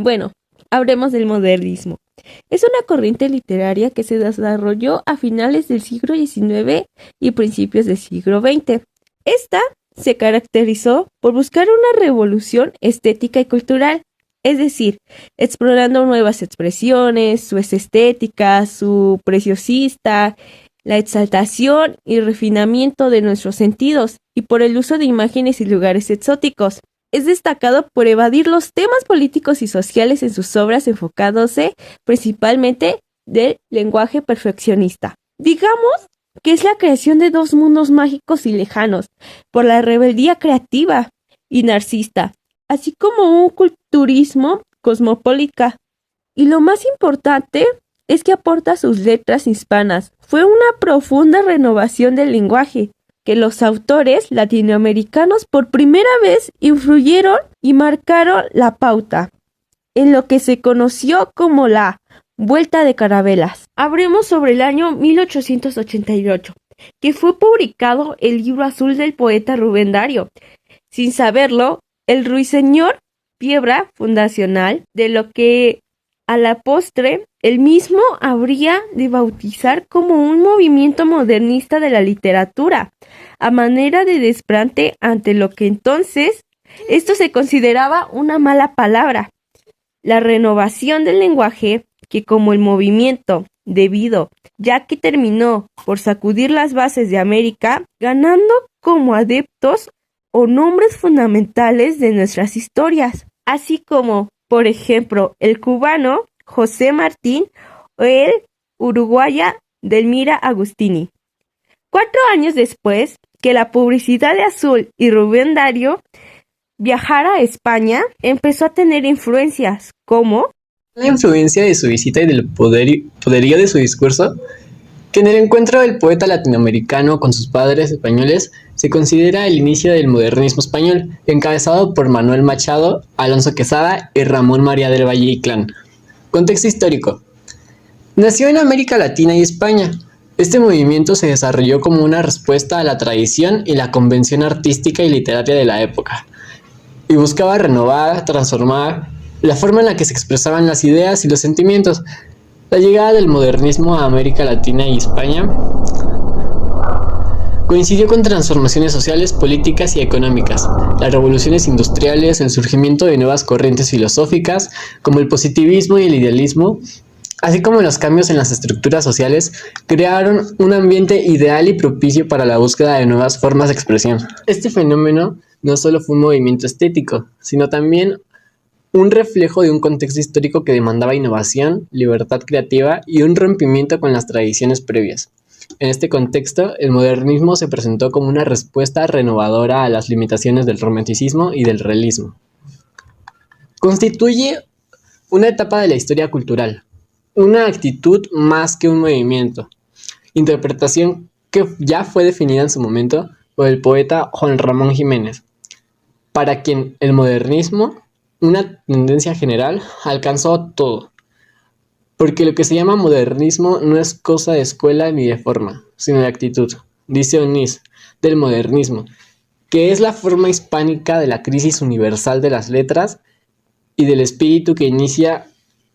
Bueno, hablemos del modernismo. Es una corriente literaria que se desarrolló a finales del siglo XIX y principios del siglo XX. Esta se caracterizó por buscar una revolución estética y cultural, es decir, explorando nuevas expresiones, su estética, su preciosista, la exaltación y refinamiento de nuestros sentidos, y por el uso de imágenes y lugares exóticos. Es destacado por evadir los temas políticos y sociales en sus obras, enfocándose principalmente del lenguaje perfeccionista. Digamos que es la creación de dos mundos mágicos y lejanos, por la rebeldía creativa y narcisista, así como un culturismo cosmopolita. Y lo más importante es que aporta sus letras hispanas. Fue una profunda renovación del lenguaje, que los autores latinoamericanos por primera vez influyeron y marcaron la pauta en lo que se conoció como la Vuelta de Carabelas. Hablemos sobre el año 1888, que fue publicado el libro azul del poeta Rubén Darío. Sin saberlo, el ruiseñor, piedra fundacional de lo que a la postre él mismo habría de bautizar como un movimiento modernista de la literatura, a manera de desplante ante lo que entonces esto se consideraba una mala palabra. La renovación del lenguaje, que como el movimiento debido, ya que terminó por sacudir las bases de América, ganando como adeptos o nombres fundamentales de nuestras historias, así como, por ejemplo, el cubano José Martín o el uruguaya Delmira Agustini. 4 años después que la publicidad de Azul y Rubén Darío viajara a España, empezó a tener influencias como la influencia de su visita y del poderío de su discurso, que en el encuentro del poeta latinoamericano con sus padres españoles se considera el inicio del modernismo español, encabezado por Manuel Machado, Alonso Quesada y Ramón María del Valle Inclán. Contexto histórico. Nació en América Latina y España. Este movimiento se desarrolló como una respuesta a la tradición y la convención artística y literaria de la época, y buscaba renovar, transformar la forma en la que se expresaban las ideas y los sentimientos. La llegada del modernismo a América Latina y España coincidió con transformaciones sociales, políticas y económicas, las revoluciones industriales, el surgimiento de nuevas corrientes filosóficas como el positivismo y el idealismo, así como los cambios en las estructuras sociales, crearon un ambiente ideal y propicio para la búsqueda de nuevas formas de expresión. Este fenómeno no solo fue un movimiento estético, sino también un reflejo de un contexto histórico que demandaba innovación, libertad creativa y un rompimiento con las tradiciones previas. En este contexto, el modernismo se presentó como una respuesta renovadora a las limitaciones del romanticismo y del realismo. Constituye una etapa de la historia cultural, una actitud más que un movimiento, interpretación que ya fue definida en su momento por el poeta Juan Ramón Jiménez, para quien el modernismo, una tendencia general, alcanzó todo. Porque lo que se llama modernismo no es cosa de escuela ni de forma, sino de actitud, dice Onís, del modernismo, que es la forma hispánica de la crisis universal de las letras y del espíritu que inicia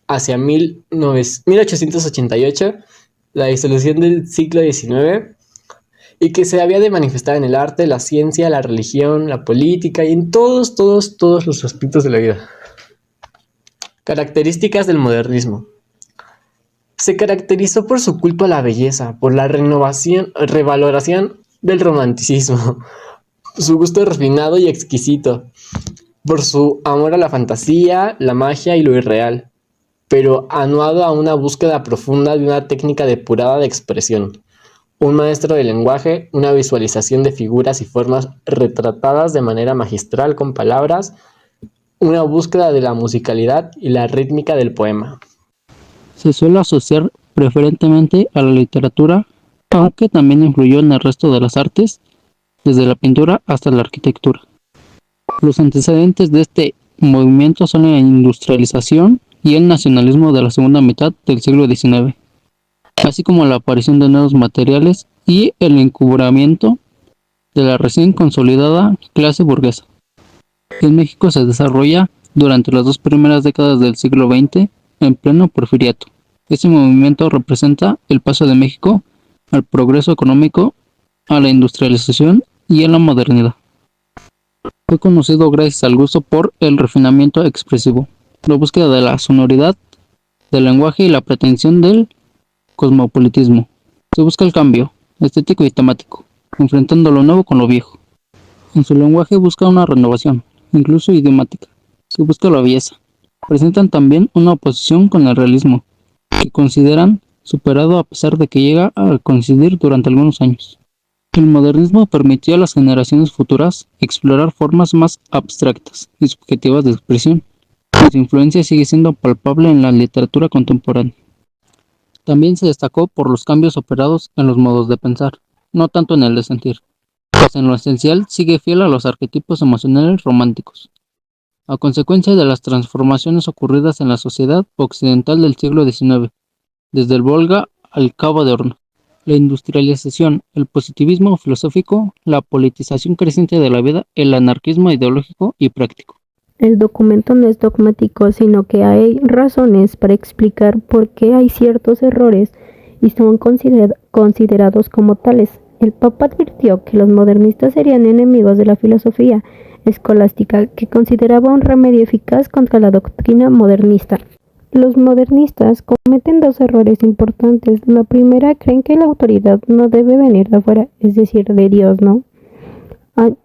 hacia 1888, la disolución del siglo XIX, y que se había de manifestar en el arte, la ciencia, la religión, la política y en todos los aspectos de la vida. Características del modernismo. Se caracterizó por su culto a la belleza, por la revaloración del romanticismo, su gusto refinado y exquisito, por su amor a la fantasía, la magia y lo irreal, pero anuado a una búsqueda profunda de una técnica depurada de expresión. Un maestro del lenguaje, una visualización de figuras y formas retratadas de manera magistral con palabras, una búsqueda de la musicalidad y la rítmica del poema. Se suele asociar preferentemente a la literatura, aunque también influyó en el resto de las artes, desde la pintura hasta la arquitectura. Los antecedentes de este movimiento son la industrialización y el nacionalismo de la segunda mitad del siglo XIX, así como la aparición de nuevos materiales y el encubrimiento de la recién consolidada clase burguesa. En México se desarrolla durante las 2 primeras décadas del siglo XX, en pleno porfiriato. Este movimiento representa el paso de México al progreso económico, a la industrialización y a la modernidad. Fue conocido gracias al gusto por el refinamiento expresivo, la búsqueda de la sonoridad del lenguaje y la pretensión del cosmopolitismo. Se busca el cambio estético y temático, enfrentando lo nuevo con lo viejo. En su lenguaje busca una renovación, incluso idiomática. Se busca la belleza. Presentan también una oposición con el realismo, que consideran superado a pesar de que llega a coincidir durante algunos años. El modernismo permitió a las generaciones futuras explorar formas más abstractas y subjetivas de expresión. Su influencia sigue siendo palpable en la literatura contemporánea. También se destacó por los cambios operados en los modos de pensar, no tanto en el de sentir, pues en lo esencial sigue fiel a los arquetipos emocionales románticos. A consecuencia de las transformaciones ocurridas en la sociedad occidental del siglo XIX, desde el Volga al Cabo de Hornos, la industrialización, el positivismo filosófico, la politización creciente de la vida, el anarquismo ideológico y práctico. El documento no es dogmático, sino que hay razones para explicar por qué hay ciertos errores y son considerados como tales. El Papa advirtió que los modernistas serían enemigos de la filosofía escolástica, que consideraba un remedio eficaz contra la doctrina modernista. Los modernistas cometen dos errores importantes. La primera, creen que la autoridad no debe venir de afuera, es decir, de Dios, ¿no?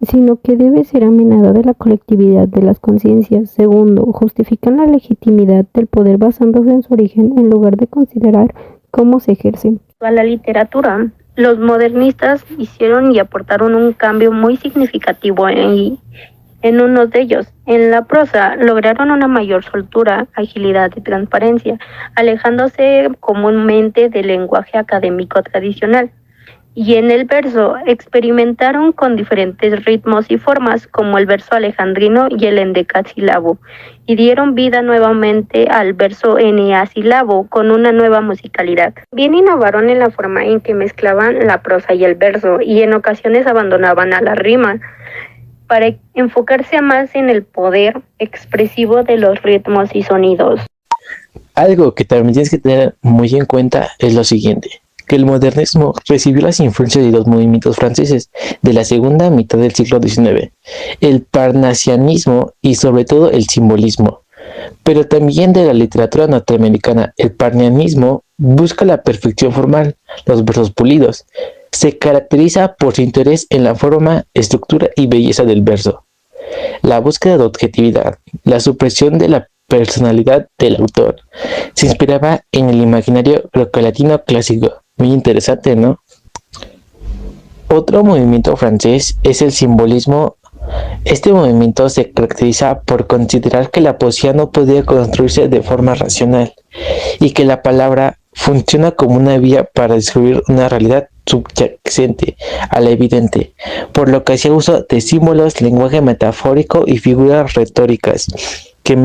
Sino que debe ser emanada de la colectividad de las conciencias. Segundo, justifican la legitimidad del poder basándose en su origen en lugar de considerar cómo se ejerce. A la literatura, los modernistas hicieron y aportaron un cambio muy significativo en uno de ellos. En la prosa lograron una mayor soltura, agilidad y transparencia, alejándose comúnmente del lenguaje académico tradicional. Y en el verso experimentaron con diferentes ritmos y formas, como el verso alejandrino y el endecasílabo, y dieron vida nuevamente al verso eneasílabo con una nueva musicalidad. Bien innovaron en la forma en que mezclaban la prosa y el verso, y en ocasiones abandonaban a la rima, para enfocarse más en el poder expresivo de los ritmos y sonidos. Algo que también tienes que tener muy en cuenta es lo siguiente, que el modernismo recibió las influencias de los movimientos franceses de la segunda mitad del siglo XIX, el parnasianismo y sobre todo el simbolismo, pero también de la literatura norteamericana. El parnasianismo busca la perfección formal, los versos pulidos. Se caracteriza por su interés en la forma, estructura y belleza del verso, la búsqueda de objetividad, la supresión de la personalidad del autor. Se inspiraba en el imaginario grecolatino clásico. Muy interesante, ¿no? Otro movimiento francés es el simbolismo. Este movimiento se caracteriza por considerar que la poesía no podía construirse de forma racional y que la palabra funciona como una vía para descubrir una realidad subyacente a la evidente, por lo que hacía uso de símbolos, lenguaje metafórico y figuras retóricas que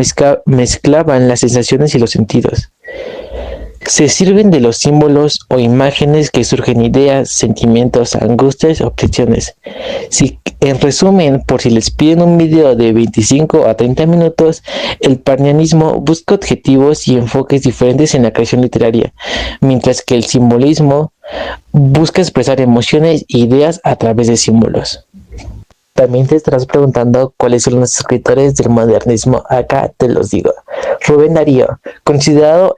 mezclaban las sensaciones y los sentidos. Se sirven de los símbolos o imágenes que surgen ideas, sentimientos, angustias, objeciones. En resumen, por si les piden un video de 25 a 30 minutos, el parnasianismo busca objetivos y enfoques diferentes en la creación literaria, mientras que el simbolismo busca expresar emociones e ideas a través de símbolos. También te estarás preguntando cuáles son los escritores del modernismo. Acá te los digo. Rubén Darío, considerado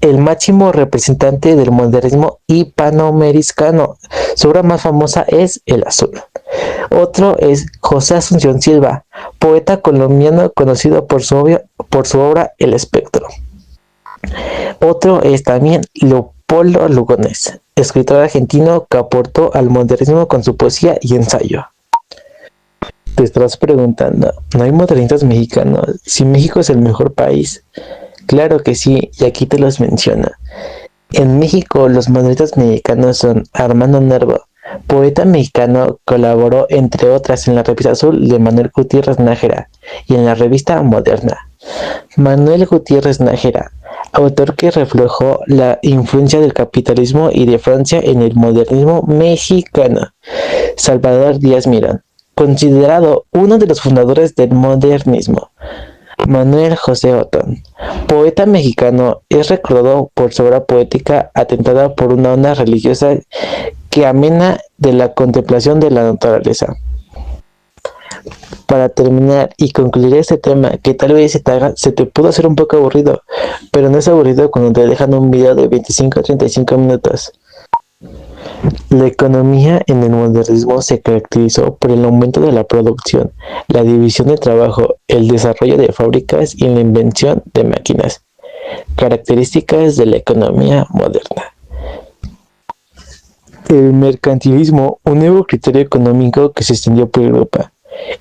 el máximo representante del modernismo hispanoamericano. Su obra más famosa es El Azul. Otro es José Asunción Silva, poeta colombiano conocido por su obra El Espectro. Otro es también Leopoldo Lugones, escritor argentino que aportó al modernismo con su poesía y ensayo. Te estarás preguntando, ¿no hay modernistas mexicanos? Si México es el mejor país. Claro que sí, y aquí te los menciono. En México, los modernistas mexicanos son Armando Nervo, poeta mexicano, colaboró entre otras en la revista Azul de Manuel Gutiérrez Nájera y en la revista Moderna. Manuel Gutiérrez Nájera, autor que reflejó la influencia del capitalismo y de Francia en el modernismo mexicano. Salvador Díaz Mirón, considerado uno de los fundadores del modernismo. Manuel José Otón, poeta mexicano, es recordado por su obra poética atentada por una onda religiosa que amena de la contemplación de la naturaleza. Para terminar y concluir este tema, que tal vez se te pudo hacer un poco aburrido, pero no es aburrido cuando te dejan un video de 25 a 35 minutos. La economía en el modernismo se caracterizó por el aumento de la producción, la división del trabajo, el desarrollo de fábricas y la invención de máquinas, características de la economía moderna. El mercantilismo, un nuevo criterio económico que se extendió por Europa.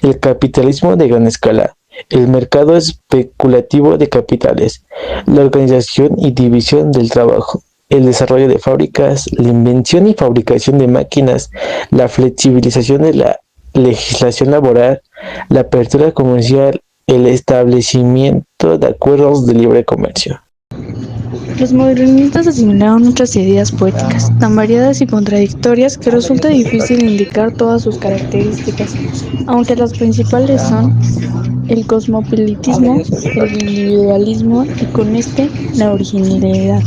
El capitalismo de gran escala, el mercado especulativo de capitales, la organización y división del trabajo, el desarrollo de fábricas, la invención y fabricación de máquinas, la flexibilización de la legislación laboral, la apertura comercial, el establecimiento de acuerdos de libre comercio. Los modernistas asimilaron otras ideas poéticas, tan variadas y contradictorias que resulta difícil indicar todas sus características, aunque las principales son el cosmopolitismo, el individualismo y con este la originalidad,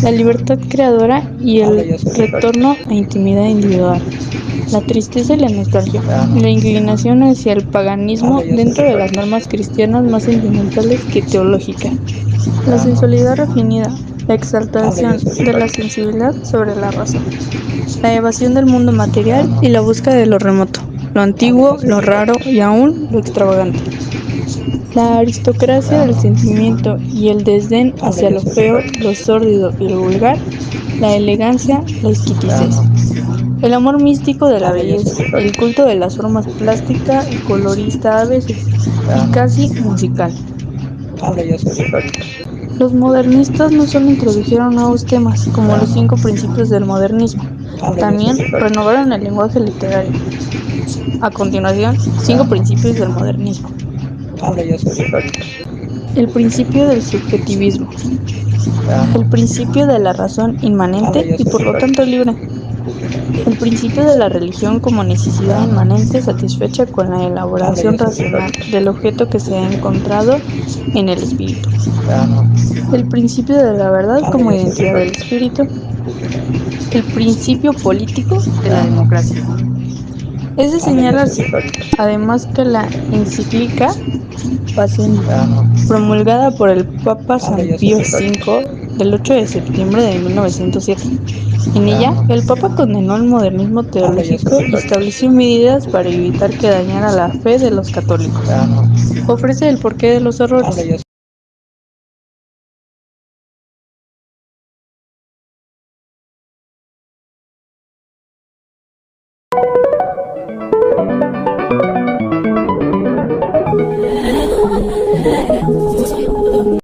la libertad creadora y el retorno a intimidad individual, la tristeza y la nostalgia, la inclinación hacia el paganismo dentro de las normas cristianas más sentimentales que teológicas, la sensualidad refinada, la exaltación de la sensibilidad sobre la razón, la evasión del mundo material y la búsqueda de lo remoto, lo antiguo, lo raro y aún lo extravagante. La aristocracia del sentimiento y el desdén hacia lo feo, lo sórdido y lo vulgar, la elegancia, la exquisitez. El amor místico de la belleza, el culto de las formas plástica y colorista a veces, y casi musical. Los modernistas no solo introdujeron nuevos temas, como los 5 principios del modernismo, también renovaron el lenguaje literario. A continuación, 5 principios del modernismo. El principio del subjetivismo. El principio de la razón inmanente y por lo tanto libre. El principio de la religión como necesidad inmanente satisfecha con la elaboración racional del objeto que se ha encontrado en el espíritu. El principio de la verdad como identidad del espíritu. El principio político de la democracia. Es de señalarse, además, que la encíclica Pacem, promulgada por el Papa San Pío V del 8 de septiembre de 1907. En ella, el Papa condenó el modernismo teológico y estableció medidas para evitar que dañara la fe de los católicos. Ofrece el porqué de los errores,